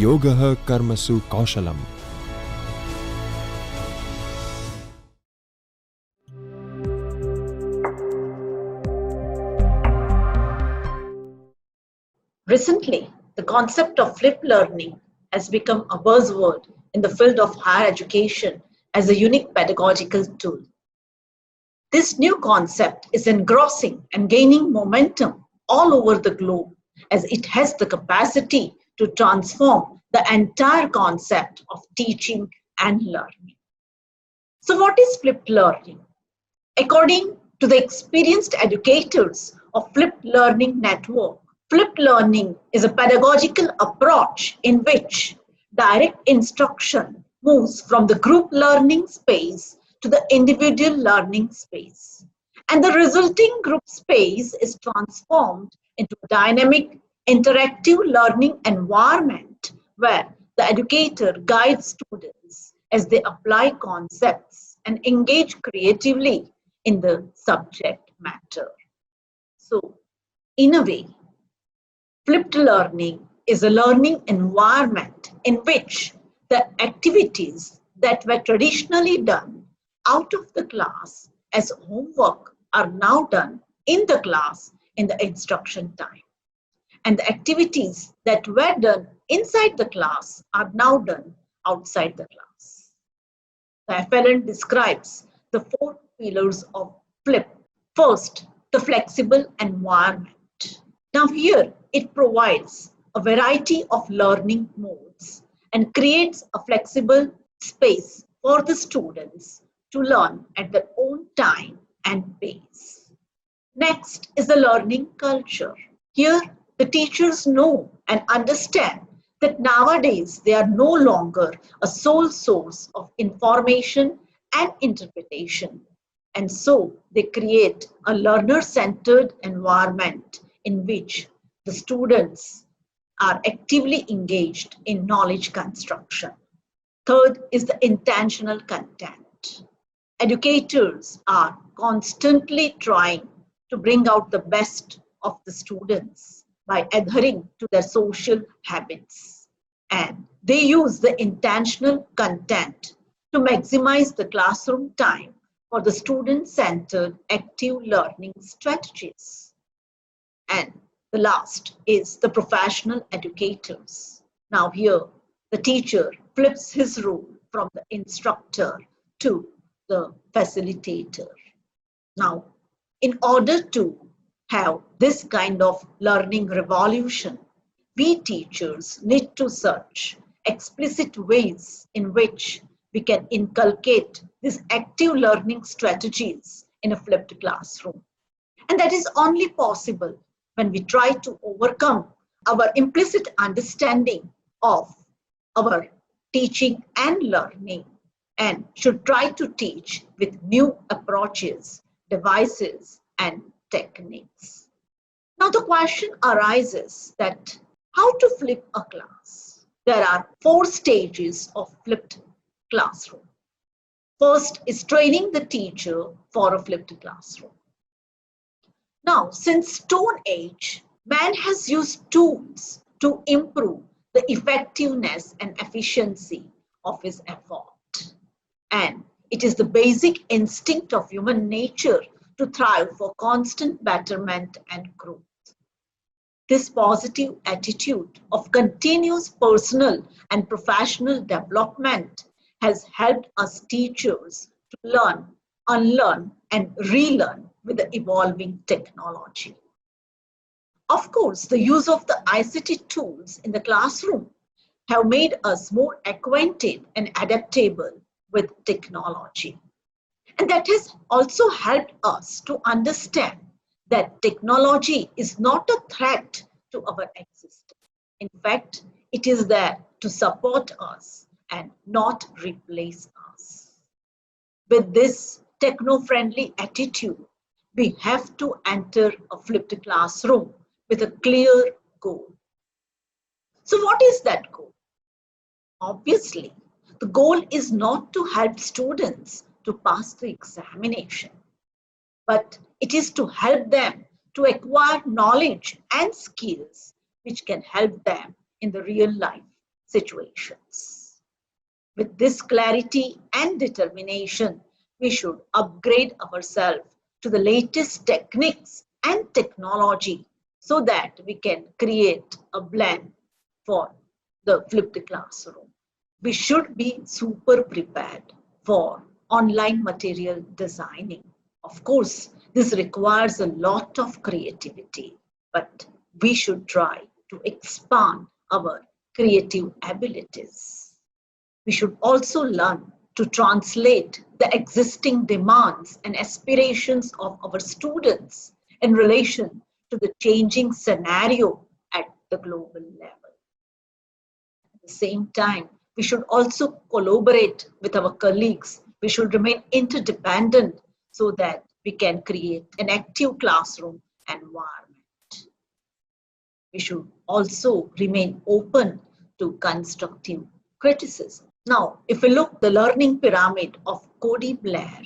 Yogah Karmasu Kaushalam. Recently, the concept of flipped learning has become a buzzword in the field of higher education as a unique pedagogical tool. This new concept is engrossing and gaining momentum all over the globe as it has the capacity to transform the entire concept of teaching and learning. So what is flipped learning? According to the experienced educators of Flipped Learning Network, flipped learning is a pedagogical approach in which direct instruction moves from the group learning space to the individual learning space. And the resulting group space is transformed into a dynamic, interactive learning environment where the educator guides students as they apply concepts and engage creatively in the subject matter. So, in a way, flipped learning is a learning environment in which the activities that were traditionally done out of the class as homework are now done in the class in the instruction time. And the activities that were done inside the class are now done outside the class. The FLN describes the four pillars of FLIP. First, the flexible environment. Now here, it provides a variety of learning modes and creates a flexible space for the students to learn at their own time and pace. Next is the learning culture. Here, the teachers know and understand that nowadays they are no longer a sole source of information and interpretation. And so they create a learner-centered environment in which the students are actively engaged in knowledge construction. Third is the intentional content. Educators are constantly trying to bring out the best of the students by adhering to their social habits. And they use the intentional content to maximize the classroom time for the student-centered active learning strategies. And the last is the professional educators. Now here, the teacher flips his role from the instructor to the facilitator. Now, in order to have this kind of learning revolution, we teachers need to search explicit ways in which we can inculcate these active learning strategies in a flipped classroom. And that is only possible when we try to overcome our implicit understanding of our teaching and learning and should try to teach with new approaches, devices, and techniques. Now the question arises that how to flip a class? There are 4 stages of flipped classroom. First is training the teacher for a flipped classroom. Now, since Stone Age, man has used tools to improve the effectiveness and efficiency of his effort. And it is the basic instinct of human nature to thrive for constant betterment and growth. This positive attitude of continuous personal and professional development has helped us teachers to learn, unlearn, and relearn with the evolving technology. Of course, the use of the ICT tools in the classroom have made us more acquainted and adaptable with technology. And that has also helped us to understand that technology is not a threat to our existence. In fact, it is there to support us and not replace us. With this techno-friendly attitude, we have to enter a flipped classroom with a clear goal. So what is that goal? Obviously, the goal is not to help students to pass the examination, but it is to help them to acquire knowledge and skills which can help them in the real life situations. With this clarity and determination, we should upgrade ourselves to the latest techniques and technology so that we can create a blend for the flipped classroom. We should be super prepared for online material designing. Of course, this requires a lot of creativity, but we should try to expand our creative abilities. We should also learn to translate the existing demands and aspirations of our students in relation to the changing scenario at the global level. At the same time, we should also collaborate with our colleagues. We should remain interdependent so that we can create an active classroom environment. We should also remain open to constructive criticism. Now, if we look at the learning pyramid of Cody Blair,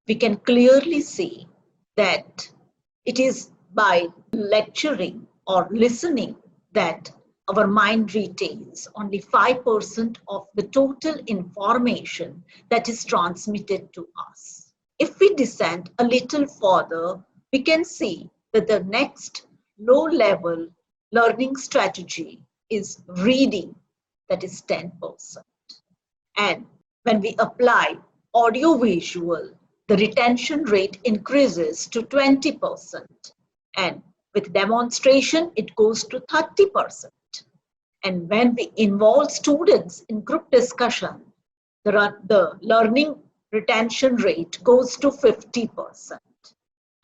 we can clearly see that it is by lecturing or listening that our mind retains only 5% of the total information that is transmitted to us. If we descend a little further, we can see that the next low-level learning strategy is reading, that is 10%. And when we apply audio-visual, the retention rate increases to 20%. And with demonstration, it goes to 30%. And when we involve students in group discussion, the learning retention rate goes to 50%.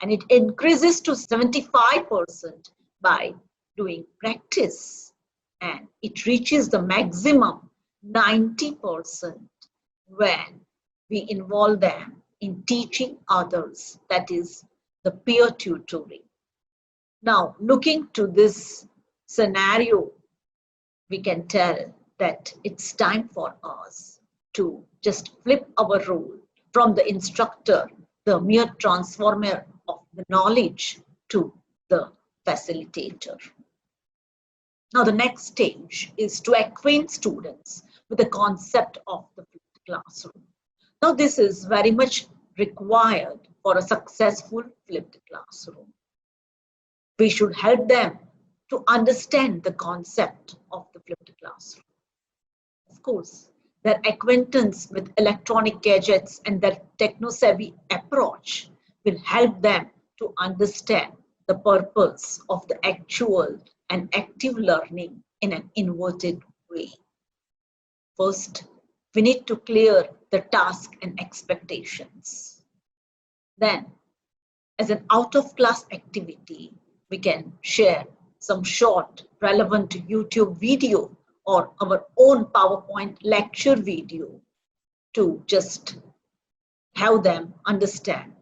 And it increases to 75% by doing practice. And it reaches the maximum 90% when we involve them in teaching others, that is the peer tutoring. Now, looking to this scenario, we can tell that it's time for us to just flip our role from the instructor, the mere transformer of the knowledge, to the facilitator. Now, the next stage is to acquaint students with the concept of the flipped classroom. Now, this is very much required for a successful flipped classroom. We should help them to understand the concept of the flipped classroom. Of course, their acquaintance with electronic gadgets and their techno-savvy approach will help them to understand the purpose of the actual and active learning in an inverted way. First, we need to clear the task and expectations. Then, as an out-of-class activity, we can share some short, relevant YouTube video or our own PowerPoint lecture video to just have them understand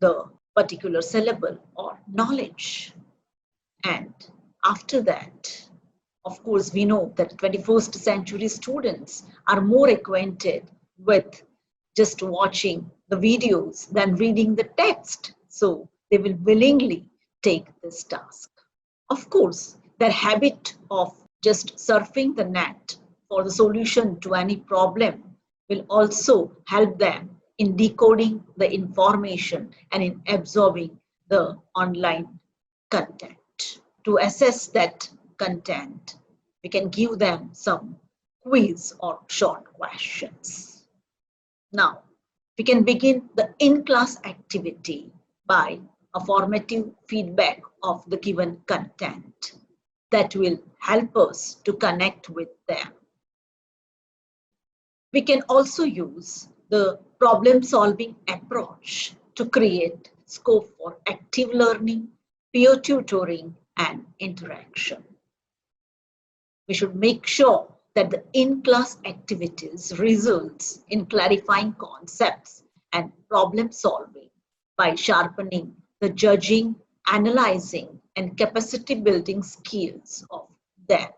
the particular syllable or knowledge. And after that, of course, we know that 21st century students are more acquainted with just watching the videos than reading the text. So they will willingly take this task. Of course, their habit of just surfing the net for the solution to any problem will also help them in decoding the information and in absorbing the online content. To assess that content, we can give them some quiz or short questions. Now, we can begin the in-class activity by a formative feedback of the given content that will help us to connect with them. We can also use the problem-solving approach to create scope for active learning, peer tutoring, and interaction. We should make sure that the in-class activities results in clarifying concepts and problem solving by sharpening the judging, analyzing, and capacity building skills of them.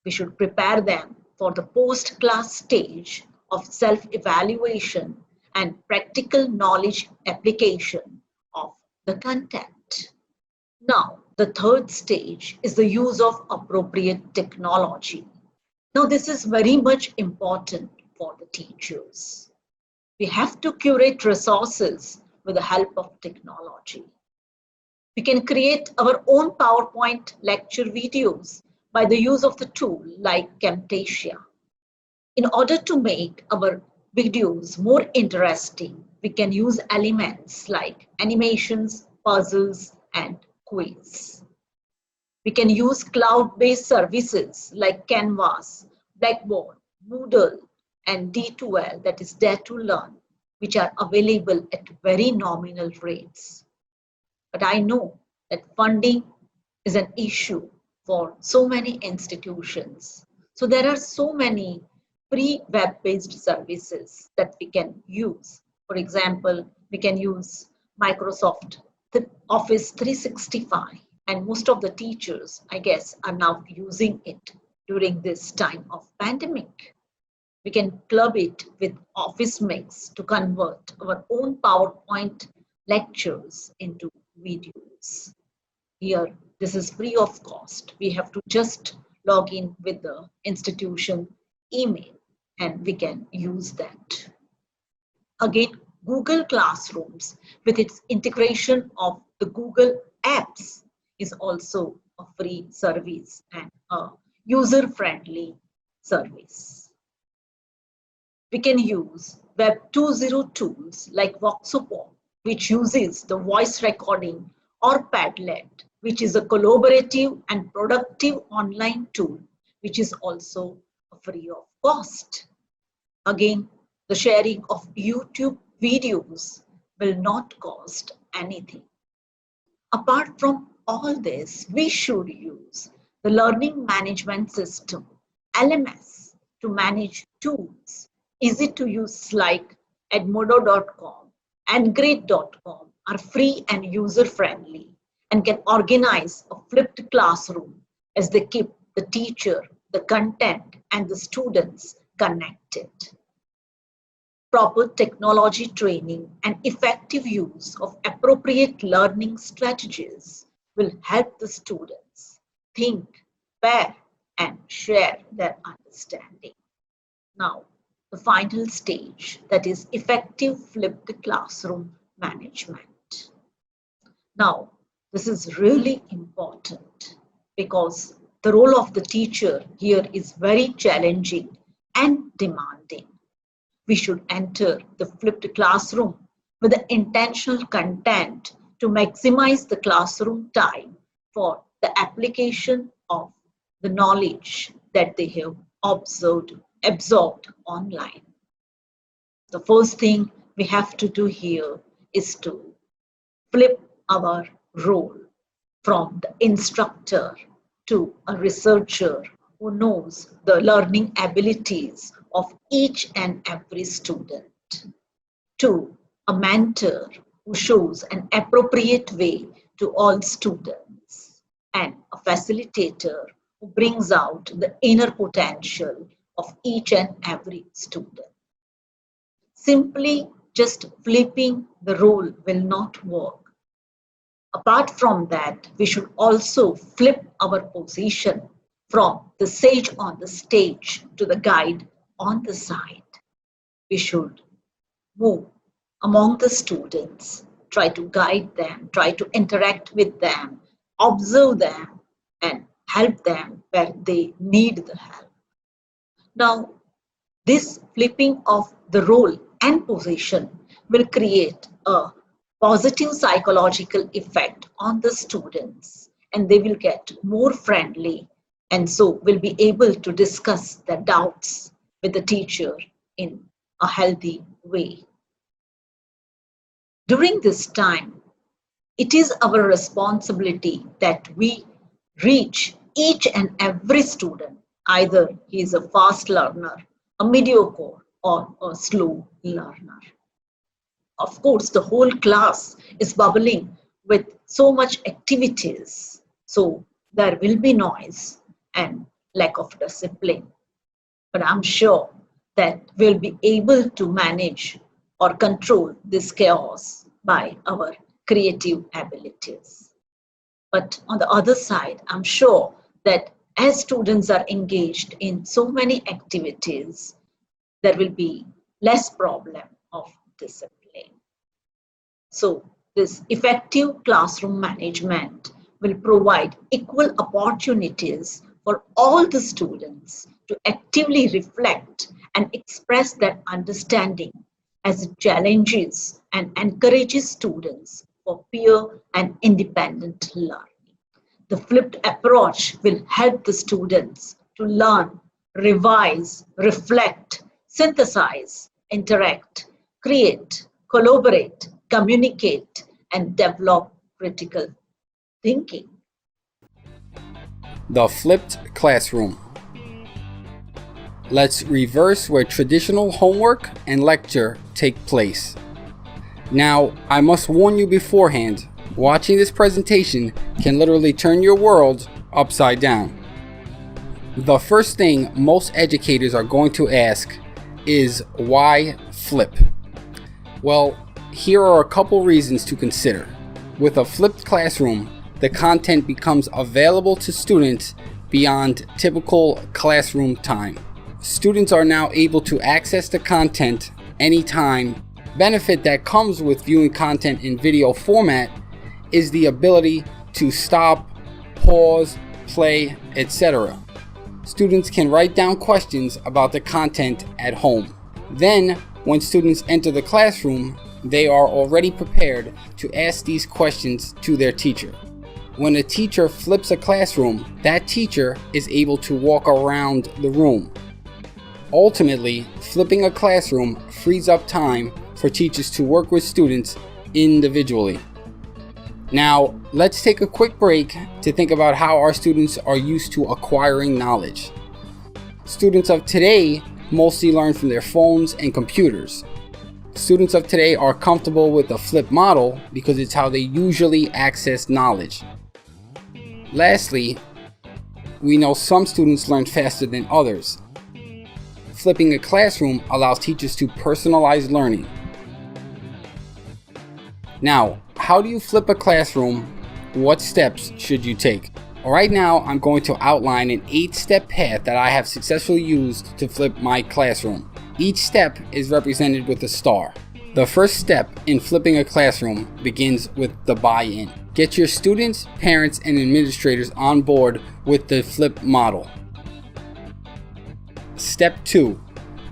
We should prepare them for the post-class stage of self-evaluation and practical knowledge application of the content. Now, the third stage is the use of appropriate technology. Now, this is very much important for the teachers. We have to curate resources with the help of technology. We can create our own PowerPoint lecture videos by the use of the tool like Camtasia. In order to make our videos more interesting, we can use elements like animations, puzzles, and quiz. We can use cloud-based services like Canvas, Blackboard, Moodle, and D2L, that is Dare to Learn, which are available at very nominal rates. But I know that funding is an issue for so many institutions. So there are so many free web-based services that we can use. For example, we can use Microsoft Office 365, and most of the teachers, I guess, are now using it during this time of pandemic. We can club it with Office Mix to convert our own PowerPoint lectures into videos. Here, this is free of cost. We have to just log in with the institution email and we can use that. Again, Google Classrooms with its integration of the Google Apps is also a free service and a user-friendly service. We can use Web 2.0 tools like Voxopop, which uses the voice recording, or Padlet, which is a collaborative and productive online tool, which is also free of cost. Again, the sharing of YouTube videos will not cost anything. Apart from all this, we should use the Learning Management System, LMS, to manage tools. Easy to use like Edmodo.com and Grade.com are free and user-friendly and can organize a flipped classroom as they keep the teacher, the content, and the students connected. Proper technology training and effective use of appropriate learning strategies will help the students think, pair, and share their understanding. Now, the final stage, that is effective flipped classroom management. Now, this is really important because the role of the teacher here is very challenging and demanding. We should enter the flipped classroom with the intentional content to maximize the classroom time for the application of the knowledge that they have absorbed online. The first thing we have to do here is to flip our role from the instructor to a researcher who knows the learning abilities of each and every student, to a mentor who shows an appropriate way to all students, and a facilitator who brings out the inner potential of each and every student. Simply just flipping the role will not work. Apart from that, we should also flip our position from the sage on the stage to the guide on the side. We should move among the students, try to guide them, try to interact with them, observe them, and help them where they need the help. Now, this flipping of the role and position will create a positive psychological effect on the students, and they will get more friendly and so will be able to discuss their doubts with the teacher in a healthy way. During this time, it is our responsibility that we reach each and every student, either he is a fast learner, a mediocre, or a slow learner. Of course, the whole class is bubbling with so much activities, so there will be noise and lack of discipline. But I'm sure that we'll be able to manage or control this chaos by our creative abilities. But on the other side, I'm sure that as students are engaged in so many activities, there will be less problem of discipline. So this effective classroom management will provide equal opportunities for all the students to actively reflect and express their understanding as it challenges and encourages students for peer and independent learning. The flipped approach will help the students to learn, revise, reflect, synthesize, interact, create, collaborate, communicate, and develop critical thinking. The flipped classroom. Let's reverse where traditional homework and lecture take place. Now, I must warn you beforehand, watching this presentation can literally turn your world upside down. The first thing most educators are going to ask is, why flip? Well, here are a couple reasons to consider. With a flipped classroom, the content becomes available to students beyond typical classroom time. Students are now able to access the content anytime. Benefit that comes with viewing content in video format is the ability to stop, pause, play, etc. Students can write down questions about the content at home. Then, when students enter the classroom, they are already prepared to ask these questions to their teacher. When a teacher flips a classroom, that teacher is able to walk around the room. Ultimately, flipping a classroom frees up time for teachers to work with students individually. Now, let's take a quick break to think about how our students are used to acquiring knowledge. Students of today mostly learn from their phones and computers. Students of today are comfortable with the flipped model because it's how they usually access knowledge. Lastly, we know some students learn faster than others. Flipping a classroom allows teachers to personalize learning. Now, how do you flip a classroom? What steps should you take? Right now, I'm going to outline an 8-step path that I have successfully used to flip my classroom. Each step is represented with a star. The first step in flipping a classroom begins with the buy-in. Get your students, parents, and administrators on board with the flip model. Step 2.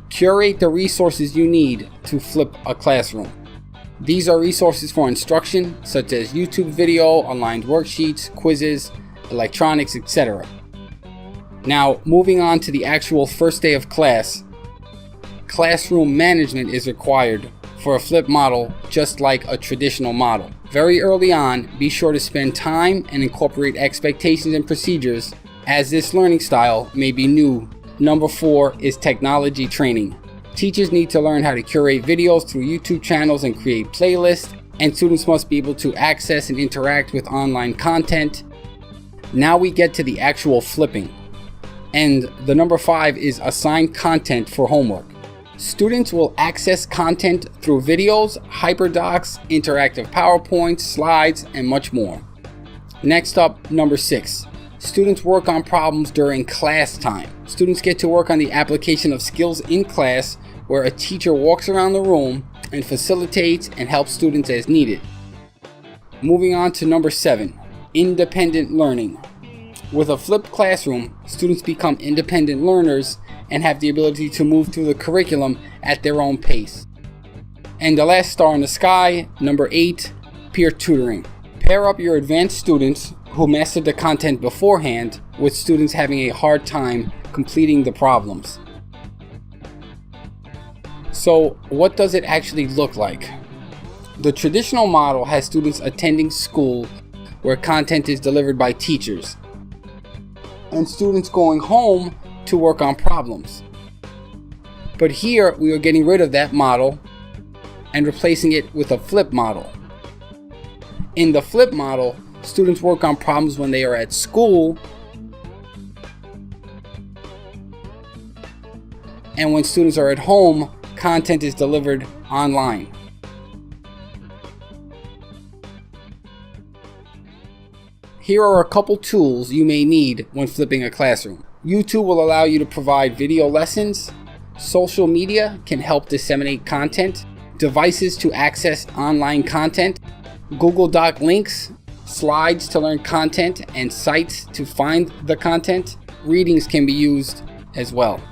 Curate the resources you need to flip a classroom. These are resources for instruction, such as YouTube video, aligned worksheets, quizzes, electronics, etc. Now, moving on to the actual first day of class, classroom management is required for a flip model, just like a traditional model. Very early on, be sure to spend time and incorporate expectations and procedures, as this learning style may be new. Number 4 is technology training. Teachers need to learn how to curate videos through YouTube channels and create playlists, and students must be able to access and interact with online content. Now we get to the actual flipping. And the number 5 is assign content for homework. Students will access content through videos, hyperdocs, interactive PowerPoints, slides, and much more. Next up, number 6. Students work on problems during class time. Students get to work on the application of skills in class, where a teacher walks around the room and facilitates and helps students as needed. Moving on to number 7, independent learning. With a flipped classroom, students become independent learners and have the ability to move through the curriculum at their own pace. And the last star in the sky, number 8, peer tutoring. Pair up your advanced students who mastered the content beforehand with students having a hard time completing the problems. So, what does it actually look like? The traditional model has students attending school where content is delivered by teachers, and students going home to work on problems. But here we are getting rid of that model and replacing it with a flip model. In the flip model, students work on problems when they are at school, and when students are at home, content is delivered online. Here are a couple tools you may need when flipping a classroom. YouTube will allow you to provide video lessons. Social media can help disseminate content. Devices to access online content. Google Doc links, slides to learn content, and sites to find the content. Readings can be used as well.